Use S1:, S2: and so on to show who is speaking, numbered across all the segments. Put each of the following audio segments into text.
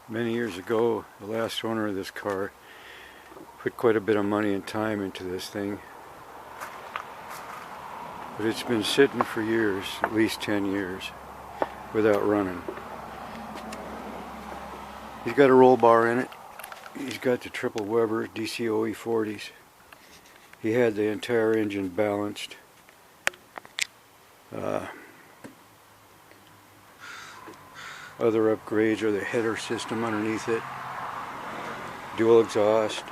S1: Many years ago, the last owner of this car put quite a bit of money and time into this thing, but it's been sitting for years, at least 10 years, without running. He's got a roll bar in it. He's got the triple Weber DCOE 40s. He had the entire engine balanced. Other upgrades are the header system underneath it, dual exhaust.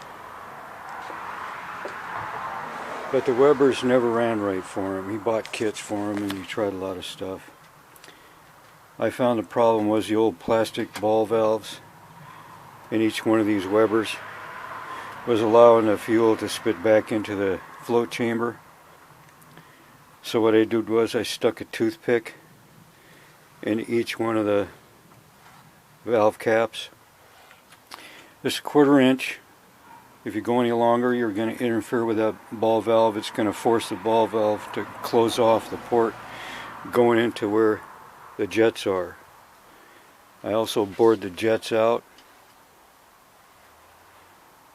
S1: But the Webers never ran right for him. He bought kits for him and he tried a lot of stuff. I found the problem was the old plastic ball valves in each one of these Webers was allowing the fuel to spit back into the float chamber. So what I did was I stuck a toothpick in each one of the valve caps. This 1/4 inch, if you go any longer, you're going to interfere with that ball valve. It's going to force the ball valve to close off the port going into where the jets are. I also bored the jets out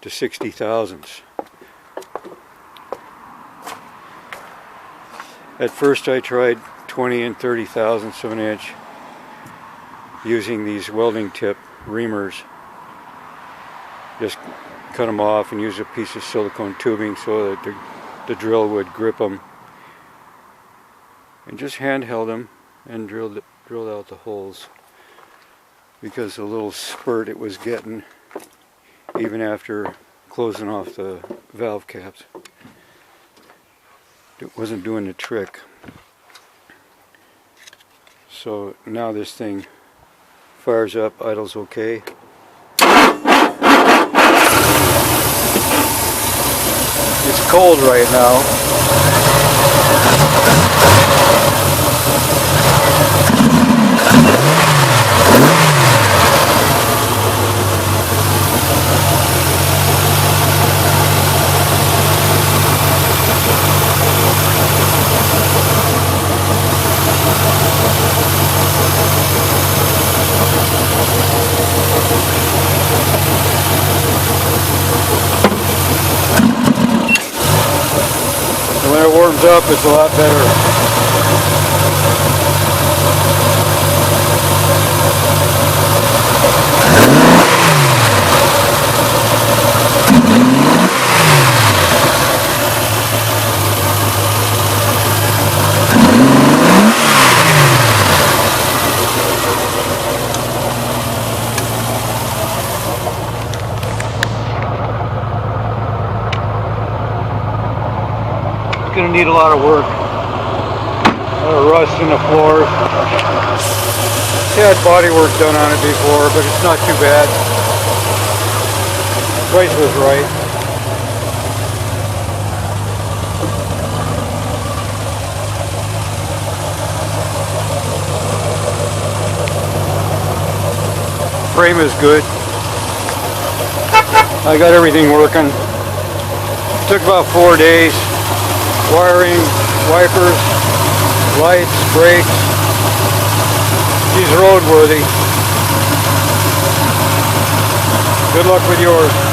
S1: to 60 thousandths. At first I tried 20 and 30 thousandths of an inch using these welding tip reamers. Just cut them off and use a piece of silicone tubing so that the drill would grip them, and just handheld them and drilled out the holes, because the little spurt it was getting even after closing off the valve caps, it wasn't doing the trick. So now this thing fires up, idles okay. It's cold right now. When it warms up, it's a lot better. It's going to need a lot of work. A lot of rust in the floors. Had bodywork done on it before, but it's not too bad. The price was right. Frame is good. I got everything working. Took about 4 days. Wiring, wipers, lights, brakes. She's roadworthy. Good luck with yours.